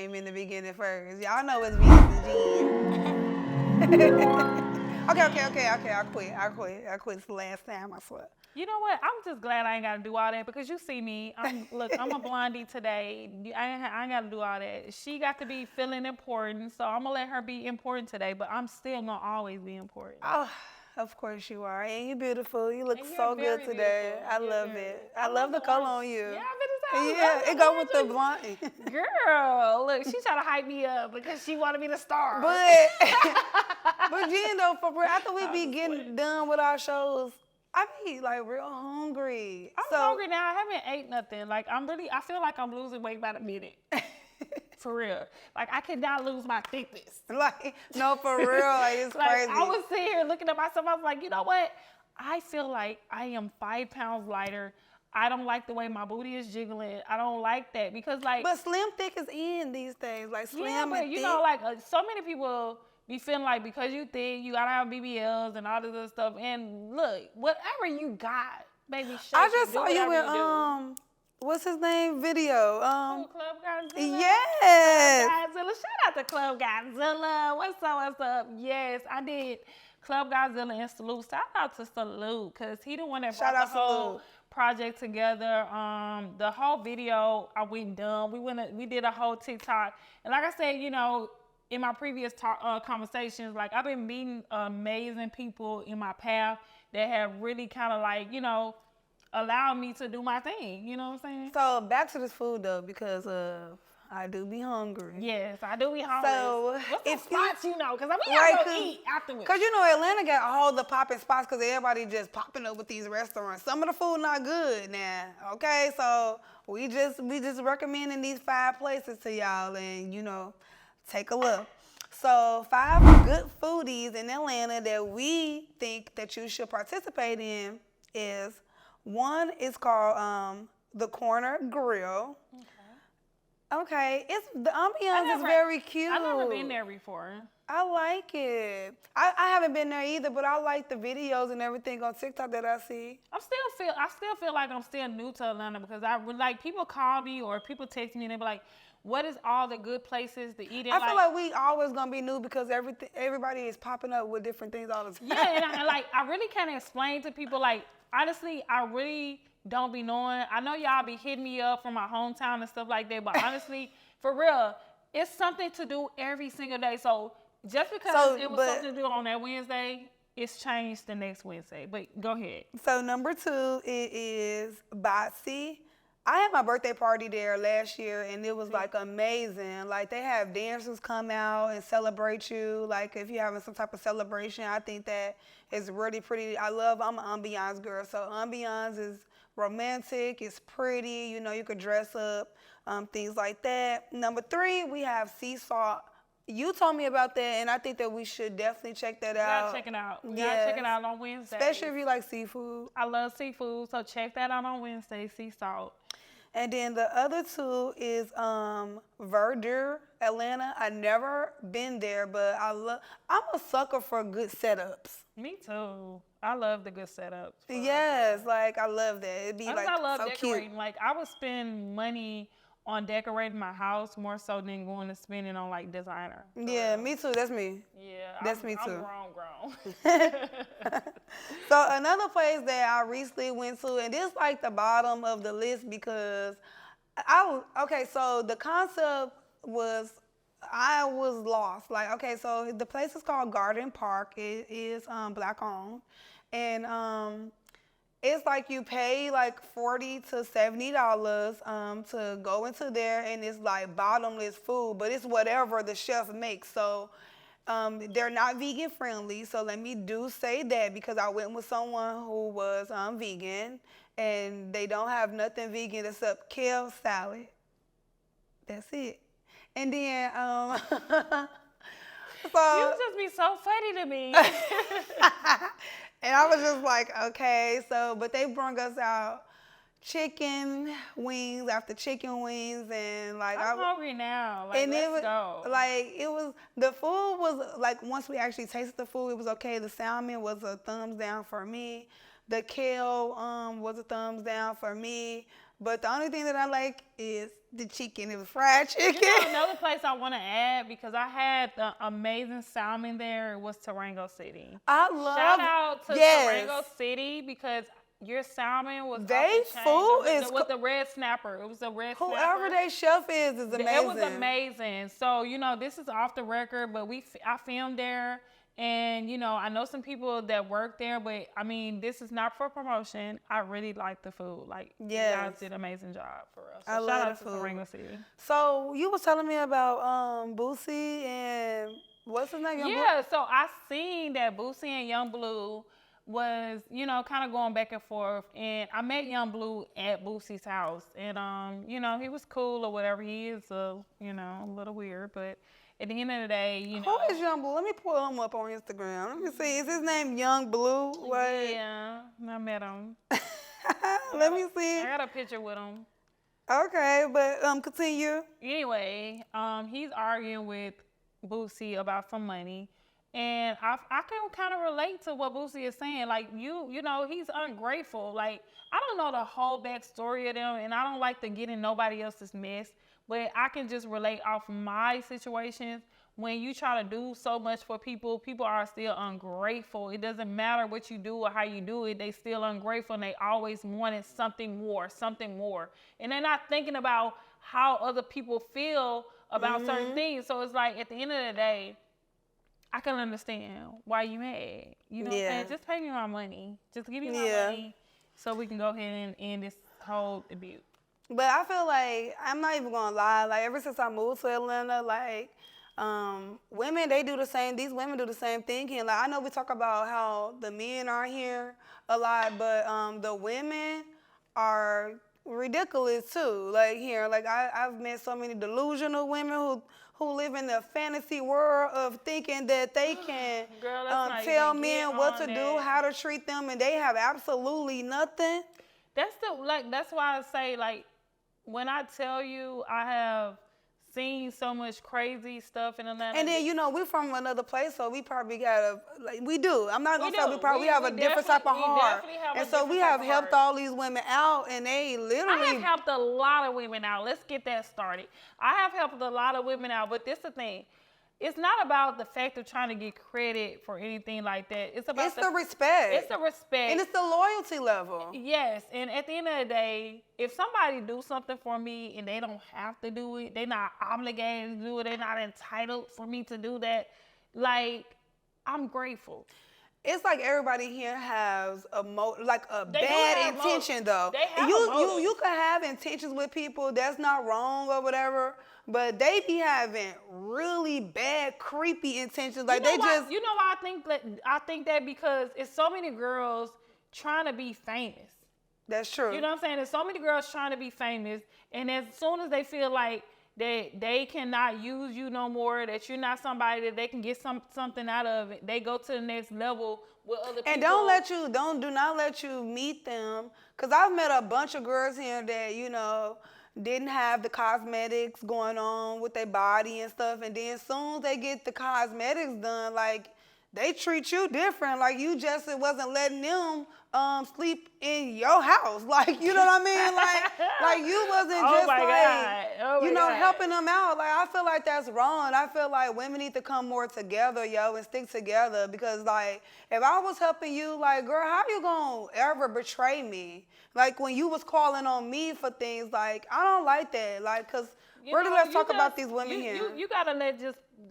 name in the beginning first. Y'all know it's Venus and Jen. Okay. I quit. It's the last time, I swear. You know what? I'm just glad I ain't got to do all that because you see me. I'm a blondie today. I ain't got to do all that. She got to be feeling important, so I'm going to let her be important today, but I'm still going to always be important. Oh, of course you are. And you're beautiful. You look so good today. I love it. I love the color on you. Yeah, it go with the blondie. Girl, look, she trying to hype me up because she wanted me to star. But Jen, though, for real, after we be getting done with our shows, I be like real hungry. I'm hungry now. I haven't ate nothing. Like I feel like I'm losing weight by the minute. For real. Like I cannot lose my thickness. Like, no, for real. Like, it's crazy. I was sitting here looking at myself. I was like, you know what? I feel like I am 5 pounds lighter. I don't like the way my booty is jiggling. I don't like that because like. But slim thick is in these days. Like slim and thick. You know, like so many people be feeling like because you think you gotta have BBLs and all this other stuff. And look, whatever you got, baby, I just saw you in what's his name video? Club Godzilla. Yes. Club Godzilla. Shout out to Club Godzilla. What's up? Yes, I did Club Godzilla and Salute. Shout out to Salute because he the one that brought the whole project together. The whole video I went and done. We did a whole TikTok, and like I said, you know. In my previous conversations, like I've been meeting amazing people in my path that have really kind of like, you know, allowed me to do my thing. You know what I'm saying? So back to this food though, because I do be hungry. Yes, I do be hungry. So what's the spots you know? Because we gotta go eat afterwards. Because you know Atlanta got all the popping spots because everybody just popping up with these restaurants. Some of the food not good now. Okay, so we just recommending these 5 places to y'all, and you know. Take a look. So 5 good foodies in Atlanta that we think that you should participate in is, one is called the Corner Grill. Okay. The ambiance is very cute. I've never been there before. I like it. I haven't been there either, but I like the videos and everything on TikTok that I see. I still feel like I'm still new to Atlanta because like people call me or people text me and they be like, what is all the good places to eat in? I feel like we always gonna be new because everybody is popping up with different things all the time. Yeah, and I really can't explain to people, like, honestly, I really don't be knowing. I know y'all be hitting me up from my hometown and stuff like that, but honestly, for real, it's something to do every single day. So just because it was something to do on that Wednesday, it's changed the next Wednesday. But go ahead. So number 2 is Botsy. I had my birthday party there last year, and it was like amazing. Like they have dancers come out and celebrate you. Like if you're having some type of celebration, I think that is really pretty. I'm an ambiance girl, so ambiance is romantic, it's pretty. You know, you could dress up, things like that. Number 3, we have Sea Salt. You told me about that, and I think that we should definitely check that out. Check it out. We gotta check it out on Wednesday. Especially if you like seafood. I love seafood, so check that out on Wednesday, Sea Salt. And then the other 2 is Verdure, Atlanta. I never been there, but I'm a sucker for good setups. Me too. I love the good setups. Yes, like I love that. It'd be like I love so decorating. cute. Like I would spend money on decorating my house more so than going to spending on like designer. Yeah, me too. That's me. Yeah, that's me too. I'm grown. So another place that I recently went to, and this like the bottom of the list because so the concept was I was lost. Like, okay, so the place is called Garden Park. It is Black owned, and it's like you pay like $40 to $70 to go into there, and it's like bottomless food, but it's whatever the chef makes. So they're not vegan friendly. So let me say that because I went with someone who was vegan, and they don't have nothing vegan except kale salad. That's it. And then so you just be so funny to me. And I was just like, okay, but they brought us out chicken wings after chicken wings, and like I'm hungry now. Like, and let's go. Like the food was like, once we actually tasted the food, it was okay. The salmon was a thumbs down for me. The kale was a thumbs down for me. But the only thing that I like is the chicken. It was fried chicken. You know, another place I want to add, because I had the amazing salmon there, was Tarango City. I love. Shout out to Tarango City, because your salmon was they food is with the red snapper. It was a red snapper. Whoever their chef is amazing. It was amazing. So, you know, this is off the record, but I filmed there. And, you know, I know some people that work there, but, I mean, this is not for promotion. I really like the food. Like, you guys did an amazing job for us. So I love the food. Tarango City. So, you was telling me about Boosie and what's his name? So I seen that Boosie and Young Blue was, you know, kind of going back and forth. And I met Young Blue at Boosie's house. And, you know, he was cool or whatever. He is, you know, a little weird, but... At the end of the day, you know. Who is Young Blue? Let me pull him up on Instagram. Let me see. Is his name Young Blue? What? Yeah, I met him. Let me see. I got a picture with him. Okay, but continue. Anyway, he's arguing with Boosie about some money. And I can kind of relate to what Boosie is saying. Like, you know, he's ungrateful. Like, I don't know the whole backstory of them, and I don't like to get in nobody else's mess. But I can just relate off my situations. When you try to do so much for people, people are still ungrateful. It doesn't matter what you do or how you do it. They still ungrateful, and they always wanted something more, something more. And they're not thinking about how other people feel about certain things. So it's like, at the end of the day, I can understand why you mad. You know what I'm saying? Just pay me my money. Just give me my money so we can go ahead and end this whole debut. But I feel like, I'm not even gonna lie, like ever since I moved to Atlanta, like women, they do the same, these women do the same thing here. Like I know we talk about how the men are here a lot, but the women are ridiculous too. Like here, like I've met so many delusional women who live in the fantasy world of thinking that they can tell men what to do, how to treat them, and they have absolutely nothing. That's why I say, like, when I tell you I have seen so much crazy stuff in Atlanta. And then, you know, we're from another place, so we probably got we do. I'm not going to say we have a different type of heart. And so we have helped all these women out, and they literally. I have helped a lot of women out. Let's get that started. I have helped a lot of women out, but this is the thing. It's not about the fact of trying to get credit for anything like that. It's about the respect. It's the respect. And it's the loyalty level. Yes. And at the end of the day, if somebody do something for me and they don't have to do it, they're not obligated to do it, they're not entitled for me to do that, like, I'm grateful. It's like everybody here has a bad intention though. They have you can have intentions with people, that's not wrong or whatever, but they be having really bad, creepy intentions. Like you know why I think that because it's so many girls trying to be famous. That's true. You know what I'm saying? There's so many girls trying to be famous, and as soon as they feel like they cannot use you no more, that you're not somebody that they can get something out of it, they go to the next level with other people. And do not let you meet them, because I've met a bunch of girls here that, you know, didn't have the cosmetics going on with their body and stuff, and then as soon as they get the cosmetics done, like, they treat you different. Like, you just wasn't letting them sleep in your house. Like, you know what I mean? Like you wasn't helping them out. Like, I feel like that's wrong. I feel like women need to come more together, and stick together. Because, like, if I was helping you, like, girl, how you gonna ever betray me? Like, when you was calling on me for things, like, I don't like that. Like, because really, let's talk about these women here. You gotta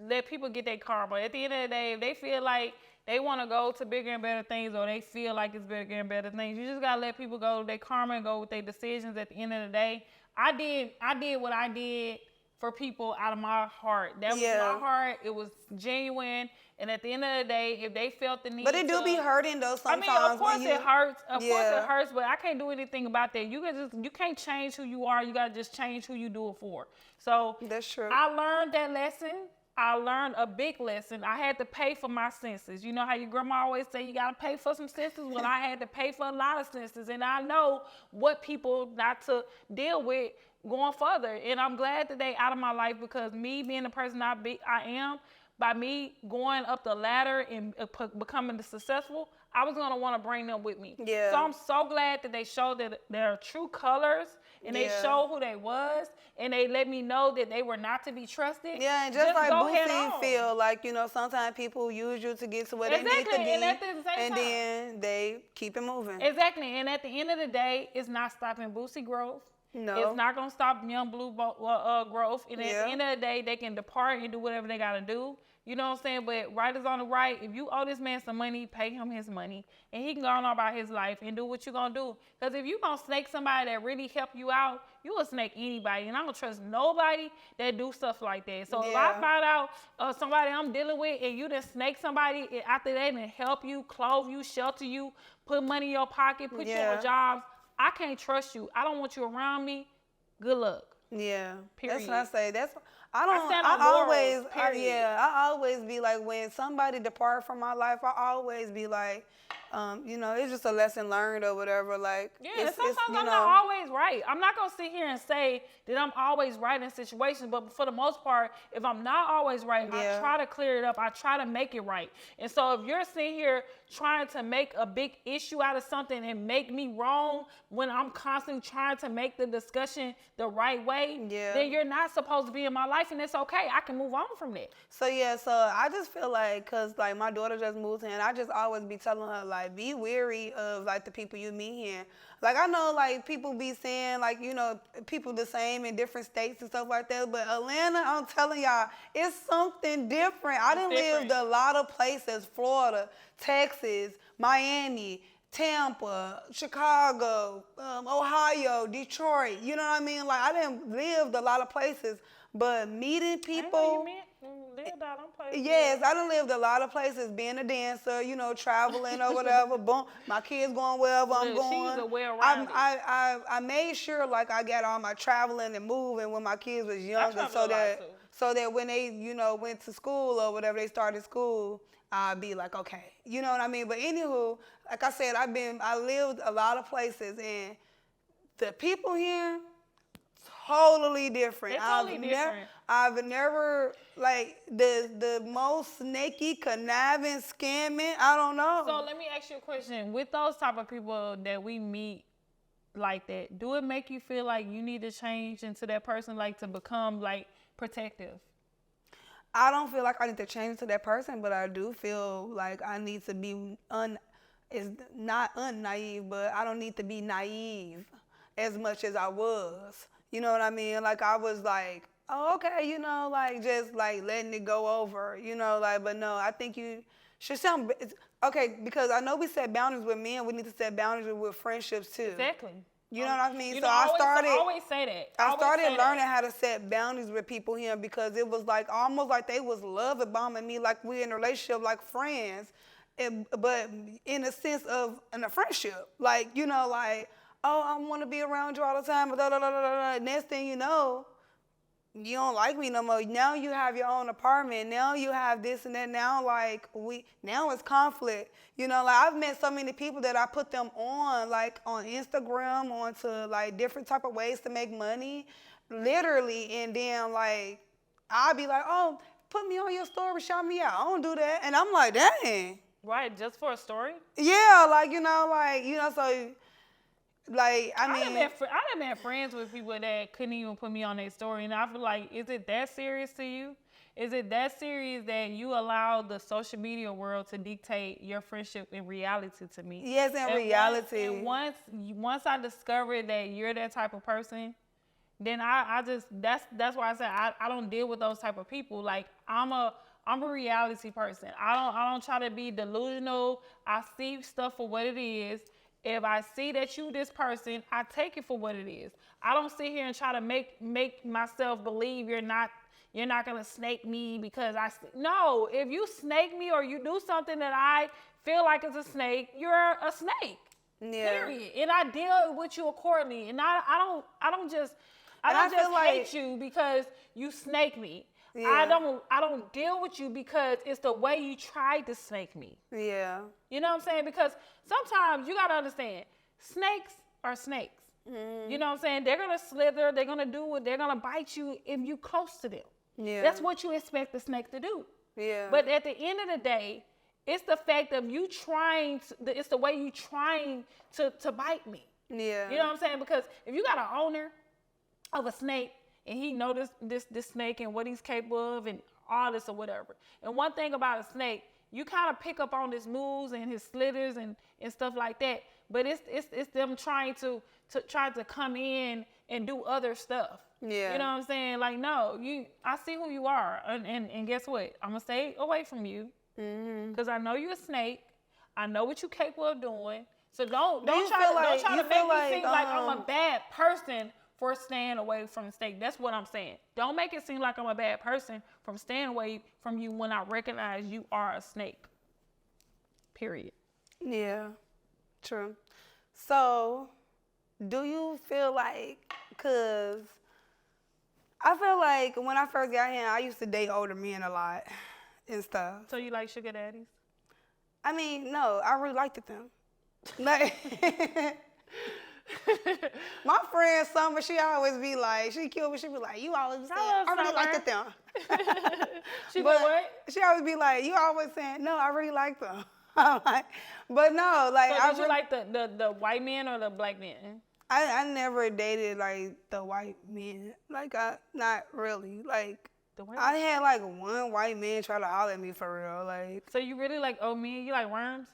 let people get their karma. At the end of the day, if they feel like they want to go to bigger and better things, or they feel like it's bigger and better things, you just gotta let people go their karma and go with their decisions. At the end of the day, I did what I did for people out of my heart. That was my heart. It was genuine. And at the end of the day, if they felt the need, but it do be hurting though sometimes. I mean, of course it hurts. Of course it hurts, but I can't do anything about that. You can't change who you are. You gotta just change who you do it for. So that's true. I learned that lesson. I learned a big lesson. I had to pay for my senses. You know how your grandma always say you gotta pay for some senses? Well, I had to pay for a lot of senses, and I know what people not to deal with going further. And I'm glad that they out of my life, because me being the person I am, by me going up the ladder and becoming successful, I was gonna want to bring them with me. Yeah. So I'm so glad that they showed that their true colors and they showed who they was, and they let me know that they were not to be trusted. Yeah, and just like Boosie feel like, sometimes people use you to get to where they need to be, and then they keep it moving. Exactly, and at the end of the day, it's not stopping Boosie growth. No. It's not going to stop Young Blue growth, and at the end of the day, they can depart and do whatever they got to do. You know what I'm saying? But right is on the right. If you owe this man some money, pay him his money. And he can go on about his life and do what you're going to do. Because if you're going to snake somebody that really help you out, you will snake anybody. And I don't trust nobody that do stuff like that. So if I find out somebody I'm dealing with and you just snake somebody after they didn't help you, clothe you, shelter you, put money in your pocket, put you on jobs, I can't trust you. I don't want you around me. Good luck. Yeah. Period. That's what I say. I always be like, when somebody depart from my life, I always be like, it's just a lesson learned or whatever. Like, sometimes I'm not always right. I'm not gonna sit here and say that I'm always right in situations, but for the most part, if I'm not always right, I try to clear it up. I try to make it right. And so if you're sitting here trying to make a big issue out of something and make me wrong when I'm constantly trying to make the discussion the right way, then you're not supposed to be in my life, and it's okay. I can move on from that. So I just feel like, cause like my daughter just moved here, and I just always be telling her, like, be wary of like the people you meet here. Like, I know like people be saying like, people the same in different states and stuff like that, but Atlanta, I'm telling y'all, it's something different. I done lived a lot of places: Florida, Texas, Miami, Tampa, Chicago, Ohio, Detroit. You know what I mean? Like, I done lived a lot of places, but meeting people. Yes, I done lived a lot of places, being a dancer, traveling or whatever. Boom, my kids going wherever I'm going. She's a well-rounded. I made sure like I got all my traveling and moving when my kids was younger, so that when they went to school or whatever, they started school, I'd be like, okay, you know what I mean. But anywho, like I said, I lived a lot of places, and the people here, totally different. I've never like the most snaky, conniving, scamming. I don't know. So let me ask you a question. With those type of people that we meet like that, do it make you feel like you need to change into that person, like to become like protective? I don't feel like I need to change to that person, but I do feel like I need to be it's not unnaive, but I don't need to be naive as much as I was. You know what I mean? Like, I was like, oh, okay, like, just, like, letting it go over, but no, I think you should sound, okay, because I know we set boundaries with men, we need to set boundaries with friendships, too. Exactly. You know what I mean? I always say that. I started learning how to set boundaries with people here, because it was, like, almost like they was love bombing me, like we in a relationship, like friends, but in a sense of, in a friendship, like, like, oh, I want to be around you all the time, but da, da, da, da, da. Next thing you know, you don't like me no more. Now you have your own apartment. Now you have this and that. Now, now it's conflict. Like, I've met so many people that I put them on, like, on Instagram, onto, like, different type of ways to make money, literally. And then, like, I'll be like, oh, put me on your story, shout me out. I don't do that. And I'm like, dang. Right, just for a story? Yeah, so... Like, I mean, I done met friends with people that couldn't even put me on their story, and I feel like, is it that serious to you? Is it that serious that you allow the social media world to dictate your friendship in reality to me? Yes, in reality. Once I discovered that you're that type of person, then I just that's why I said I don't deal with those type of people. Like, I'm a reality person. I don't try to be delusional. I see stuff for what it is. If I see that you this person, I take it for what it is. I don't sit here and try to make myself believe you're not gonna snake me because no. If you snake me or you do something that I feel like is a snake, you're a snake. Yeah. Period. And I deal with you accordingly. And I don't just hate you because you snake me. Yeah. I don't deal with you because it's the way you tried to snake me. Yeah. You know what I'm saying? Because sometimes you gotta understand, snakes are snakes. Mm. You know what I'm saying? They're gonna slither, they're gonna do it, they're gonna bite you if you close to them. Yeah. That's what you expect the snake to do. Yeah. But at the end of the day, it's the fact of you it's the way you trying to bite me. Yeah. You know what I'm saying? Because if you got an owner of a snake and he noticed this snake and what he's capable of and all this or whatever. And one thing about a snake, you kind of pick up on his moves and his slitters and stuff like that. But it's them trying to come in and do other stuff. Yeah. You know what I'm saying? Like, no, I see who you are. And guess what? I'm going to stay away from you. Because I know you're a snake. I know what you're capable of doing. So don't try to make me seem like I'm a bad person for staying away from the snake. That's what I'm saying. Don't make it seem like I'm a bad person from staying away from you when I recognize you are a snake. Period. Yeah, true. So, do you feel like, because I feel like when I first got here, I used to date older men a lot and stuff. So you like sugar daddies? I mean, no, I really liked them. Like, my friend Summer, she always be like, she cute, but she be like, you always saying, I really liked them. She be what? She always be like, you always saying, no, I really like them. I'm like, but no, like. So did you like the white men or the black men? I never dated like the white men. Like, not really. Like, I had like one white man try to holler at me for real. Like. So you really like old men? You like worms?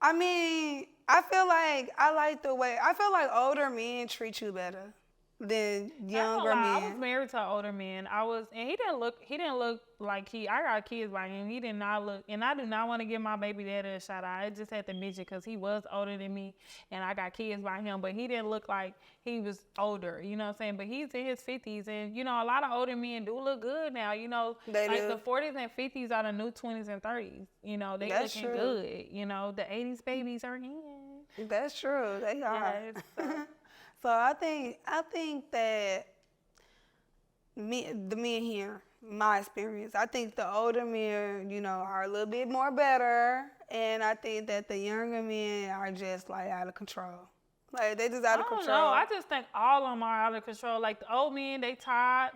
I mean, I feel like I feel like older men treat you better than younger men. I was married to an older man. And he didn't look like I got kids by him. He did not look, and I do not want to give my baby daddy a shout out. I just had to mention because he was older than me and I got kids by him, but he didn't look like he was older, you know what I'm saying? But he's in his 50s and, you know, a lot of older men do look good now, you know. They like do. The 40s and 50s are the new 20s and 30s, you know. They That's looking true. good, you know. The 80s babies are in. That's true. They are. Yes, so. So I think that the men here, my experience, I think the older men, you know, are a little bit more better, and I think that the younger men are just like out of control. Like they just out of control. No, I just think all of them are out of control. Like the old men, they tired.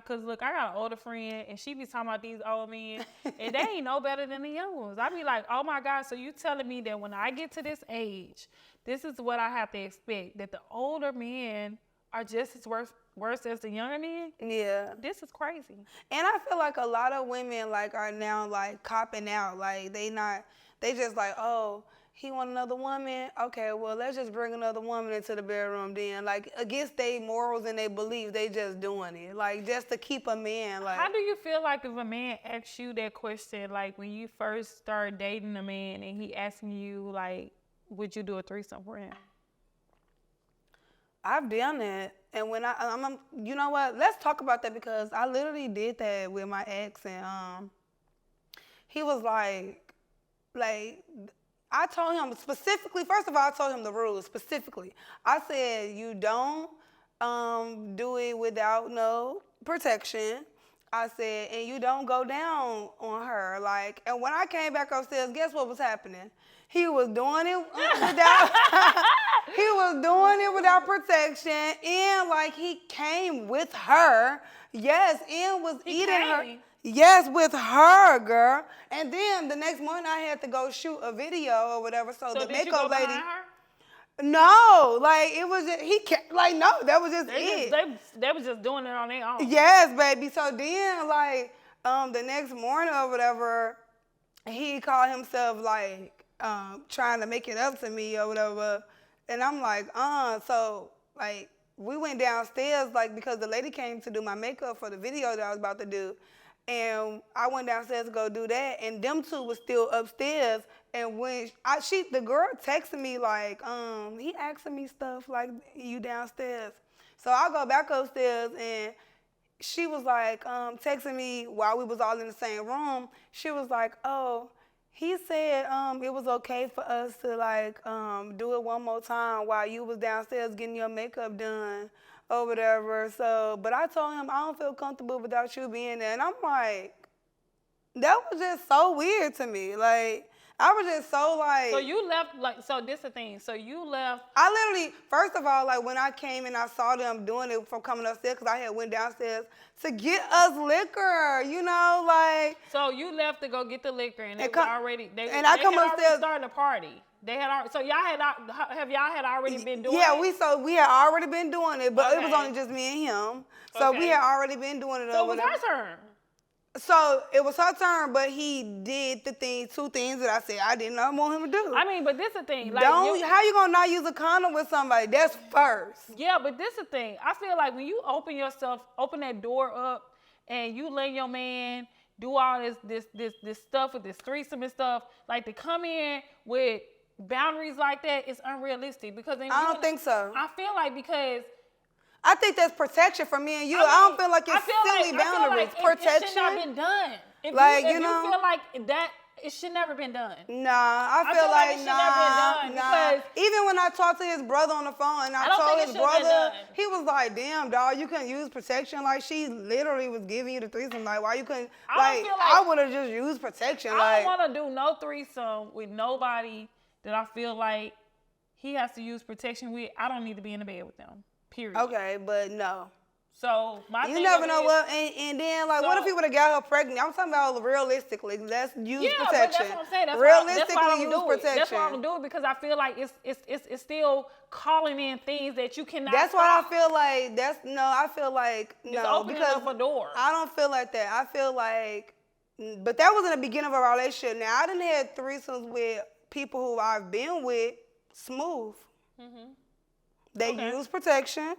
Cause look, I got an older friend, and she be talking about these old men, and they ain't no better than the young ones. I be like, oh my God, so you telling me that when I get to this age, this is what I have to expect, that the older men are just as worse as the younger men? Yeah. This is crazy. And I feel like a lot of women like are now like copping out. Like they just like, oh, he want another woman? Okay, well, let's just bring another woman into the bedroom then. Like, against their morals and their beliefs, they just doing it. Like, just to keep a man. Like, how do you feel like if a man asks you that question, like when you first start dating a man and he asking you, like, would you do a threesome for him? I've done it. And when I'm you know what? Let's talk about that because I literally did that with my ex. And he was like, I told him specifically, first of all, I told him the rules specifically. I said, you don't do it without no protection. I said, and you don't go down on her. Like, and when I came back upstairs, guess what was happening? He was doing it without protection. And like he came with her. Yes, and was eating her. Yes, with her, girl. And then the next morning I had to go shoot a video or whatever. So the makeup lady. Her? No, like it was just, that was just it. They was just doing it on their own. Yes, baby. So then like the next morning or whatever, he called himself like trying to make it up to me or whatever. And I'm like, so like we went downstairs like because the lady came to do my makeup for the video that I was about to do. And I went downstairs to go do that, and them two was still upstairs. And when the girl texted me like, he asking me stuff like, you downstairs. So I go back upstairs, and she was like, texting me while we was all in the same room. She was like, oh, he said it was okay for us to like do it one more time while you was downstairs getting your makeup done. Or whatever. So, but I told him I don't feel comfortable without you being there. And I'm like, that was just so weird to me. Like, I was just so like. So you left, like, so this the thing. So you left. I literally, first of all, like when I came and I saw them doing it from coming upstairs, because I had went downstairs to get us liquor, you know, like. like. So you left to go get the liquor, and they already started a party. They had already, so y'all had already been doing it? Yeah, we had already been doing it, but it was only just me and him. So we had already been doing it. So it was her turn. So it was her turn, but he did two things that I said I did not want him to do. I mean, but this is the thing. Like, how you gonna not use a condom with somebody? That's first. Yeah, but this is the thing. I feel like when you open that door up, and you let your man do all this stuff with this threesome and stuff, like to come in with boundaries like that is unrealistic because I don't think so. I feel like because I think that's protection for me and you. I don't feel like it's silly boundaries. Protection. It should not have been done. If you feel like that, it should never been done. Nah, I feel like it should never been done because even when I talked to his brother on the phone and I told his brother, he was like, "Damn, dog, you couldn't use protection. Like she literally was giving you the threesome. Like why you couldn't? I would have just used protection. I don't want to do no threesome with nobody that I feel like he has to use protection with. I don't need to be in the bed with them. Period. Okay, but no. So my you never know what, and then like, what if he would have got her pregnant? I'm talking about realistically. Let's use protection. But that's what I'm saying. Realistically, use protection. That's why I'm doing it because I feel like it's still calling in things that you cannot. That's why I feel like I feel like it's opening up a door. I don't feel like that. I feel like, but that was in the beginning of our relationship. Now I done had threesomes with people who I've been with smooth. Mm-hmm. They used protection.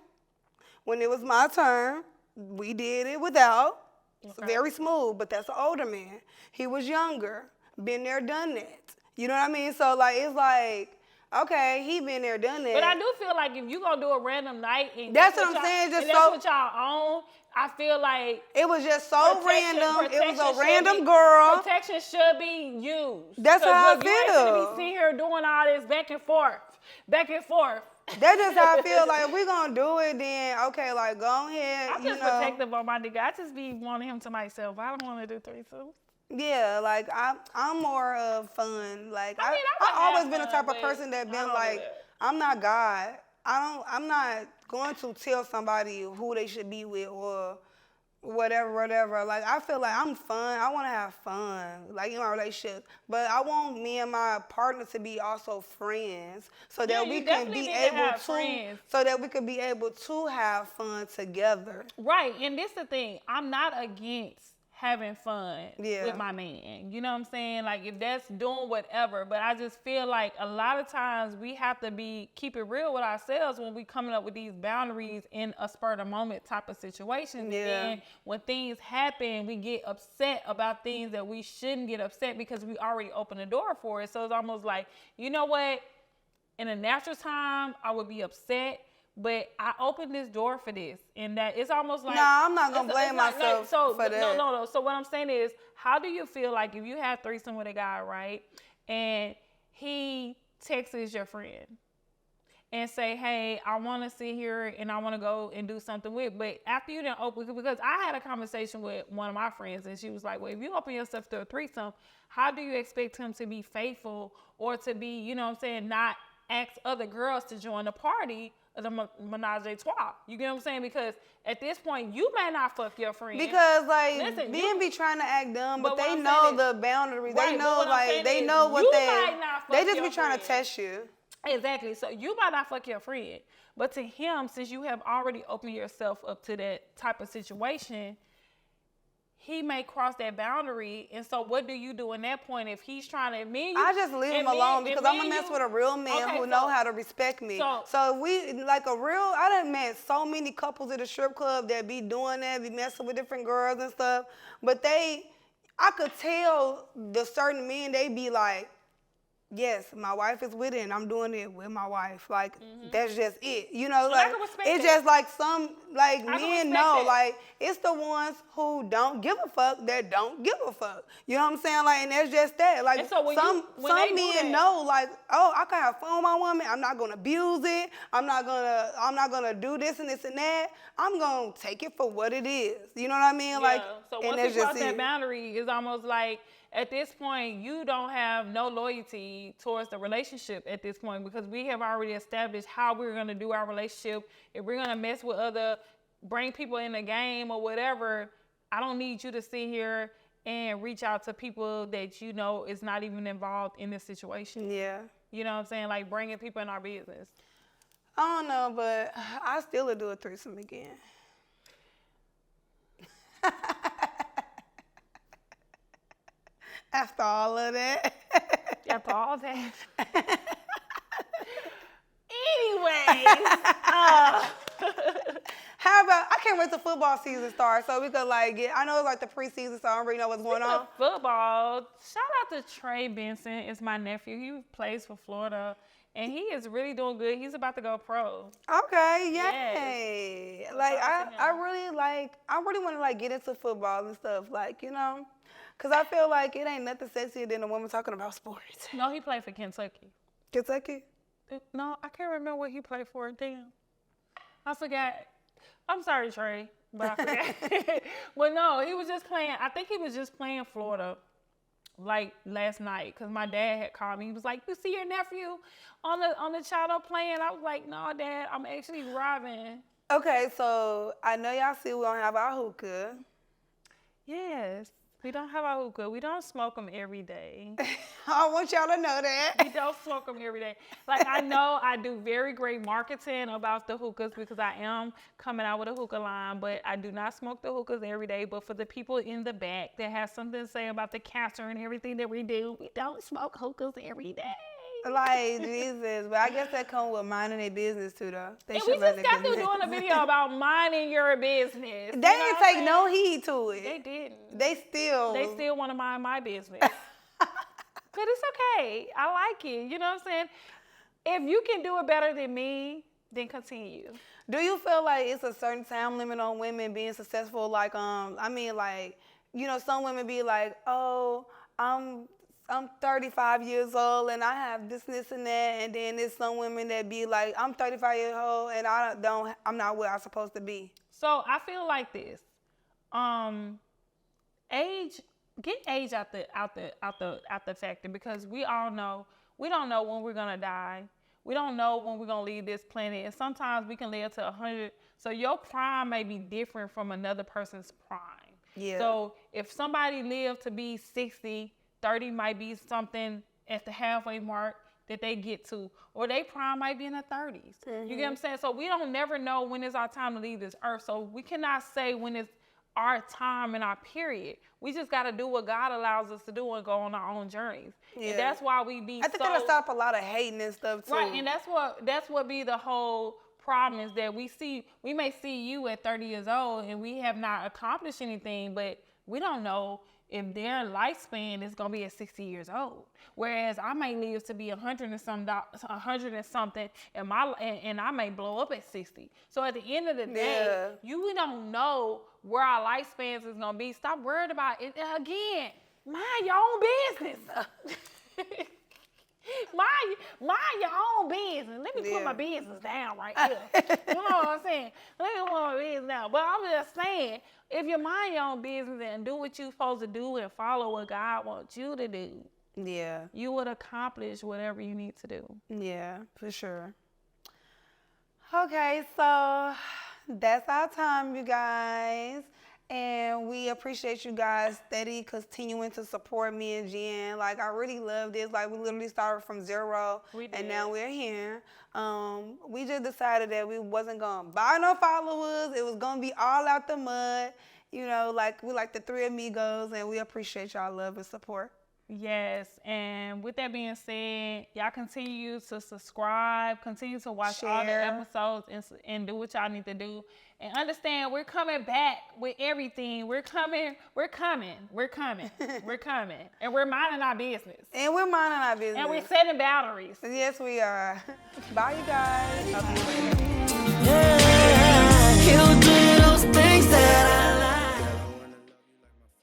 When it was my turn, we did it without. It's very smooth, but that's an older man. He was younger, been there, done that. You know what I mean? So like, it's like, okay, he been there, done that. But I do feel like if you gonna do a random night and that's what I'm saying, just that's what y'all own. I feel like it was just so random. It was a random girl. Protection should be used. That's how I feel. You ain't gonna be sitting here doing all this back and forth. That's just how I feel. Like if we gonna do it, then okay, like go ahead. I'm just protective on my nigga. I just be wanting him to myself. I don't want to do threesomes. Yeah, like I'm more of fun. Like I always been the type of person that been like I'm not God. I'm not going to tell somebody who they should be with or whatever. Like I feel like I'm fun. I want to have fun, like in my relationship. But I want me and my partner to be also friends, so that we can be able to have fun together. Right, and this the thing. I'm not against having fun with my man. You know what I'm saying? Like if that's doing whatever, but I just feel like a lot of times we have to keep it real with ourselves when we coming up with these boundaries in a spur of the moment type of situation. Yeah. And when things happen, we get upset about things that we shouldn't get upset because we already opened the door for it. So it's almost like, you know what? In a natural time, I would be upset. But I opened this door for this, and that it's almost like. I'm not gonna blame myself for that. No. So what I'm saying is, how do you feel like if you have threesome with a guy, right, and he texts your friend and say, "Hey, I want to sit here and I want to go and do something with," but after you didn't open, because I had a conversation with one of my friends, and she was like, "Well, if you open yourself to a threesome, how do you expect him to be faithful or to be, you know what I'm saying, not ask other girls to join the party?" The menage a trois. You get what I'm saying? Because at this point, you may not fuck your friend. Because like men be trying to act dumb, but they know the boundaries. Right, they know they know what they just be trying to test you. Exactly. So you might not fuck your friend, but to him, since you have already opened yourself up to that type of situation, he may cross that boundary. And so what do you do in that point if he's trying to I just leave him alone because I'm going to mess with a real man who know how to respect me. So we, like I done met so many couples at the strip club that be doing that, be messing with different girls and stuff. But I could tell the certain men, they be like, yes, my wife is with it, and I'm doing it with my wife. Like, that's just it. You know, like, it's just like men know, like, it's the ones who don't give a fuck that don't give a fuck. You know what I'm saying? Like, and that's just that. Like, so some men know, like, oh, I can have fun with my woman. I'm not going to abuse it. I'm not going to do this and this and that. I'm going to take it for what it is. You know what I mean? Yeah. Like, so once you cross that boundary, it's almost like, at this point, you don't have no loyalty towards the relationship at this point because we have already established how we're going to do our relationship. If we're going to mess with bring people in the game or whatever, I don't need you to sit here and reach out to people that you know is not even involved in this situation. Yeah. You know what I'm saying? Like bringing people in our business. I don't know, but I still would do a threesome again. After all of that. After all that. Anyways. How about, I can't wait till football season starts so we could like get, I know it's like the preseason, so I don't really know what's going on. Football, shout out to Trey Benson. It's my nephew. He plays for Florida, and he is really doing good. He's about to go pro. Okay, yay. Yes. Like, I really want to like get into football and stuff, like, you know, because I feel like it ain't nothing sexier than a woman talking about sports. No, he played for Kentucky. Kentucky? No, I can't remember what he played for. Damn. I forgot. I'm sorry, Trey, but I forgot. But no, he was just playing. I think he was just playing Florida, like last night, because my dad had called me. He was like, "You see your nephew on the channel playing?" I was like, "No, Dad, I'm actually driving." Okay, so I know y'all see we don't have our hookah. Yes. We don't have our hookah. We don't smoke them every day. I want y'all to know that. We don't smoke them every day. Like, I know I do very great marketing about the hookahs because I am coming out with a hookah line, but I do not smoke the hookahs every day. But for the people in the back that have something to say about the cancer and everything that we do, we don't smoke hookahs every day. Like, Jesus. But I guess that comes with minding their business, too, though. And we just got through doing a video about minding your business. They didn't take no heed to it. They didn't. They still want to mind my business. But it's okay. I like it. You know what I'm saying? If you can do it better than me, then continue. Do you feel like it's a certain time limit on women being successful? Like, I mean, like, you know, some women be like, oh, I'm 35 years old and I have this, and that. And then there's some women that be like, I'm 35 years old and I'm not where I'm supposed to be. So I feel like this. Get age out the factor, because we don't know when we're gonna die. We don't know when we're gonna leave this planet, and sometimes we can live to 100. So your prime may be different from another person's prime. Yeah. So if somebody lived to be 60, 30 might be something at the halfway mark that they get to, or they prime might be in the 30s. Mm-hmm. You get what I'm saying? So we don't never know when it's our time to leave this earth. So we cannot say when it's our time and our period. We just got to do what God allows us to do and go on our own journeys. Yeah. And that's why we be I think that'll stop a lot of hating and stuff too. Right, and that's what be the whole problem, is that we may see you at 30 years old and we have not accomplished anything, but we don't know if their lifespan is going to be at 60 years old. Whereas I may live to be 100 and something, and I may blow up at 60. So at the end of the day, we don't know where our lifespans is going to be. Stop worrying about it. Again, mind your own business. Mind your own business. Let me put my business down right here. You know what I'm saying? Let me put my business down. But I'm just saying, if you mind your own business and do what you're supposed to do and follow what God wants you to do, you would accomplish whatever you need to do. Yeah, for sure. Okay, so that's our time, you guys. And we appreciate you guys steady continuing to support me and Jen. Like, I really love this. Like, we literally started from zero, and now we're here. We just decided that we wasn't going to buy no followers. It was going to be all out the mud. You know, like, we like the three amigos, and we appreciate y'all love and support. Yes, and with that being said, y'all continue to subscribe, continue to watch all the episodes, and do what y'all need to do. And understand, we're coming back with everything. We're coming. And we're minding our business. And we're setting boundaries. Yes, we are. Bye, you guys. Okay.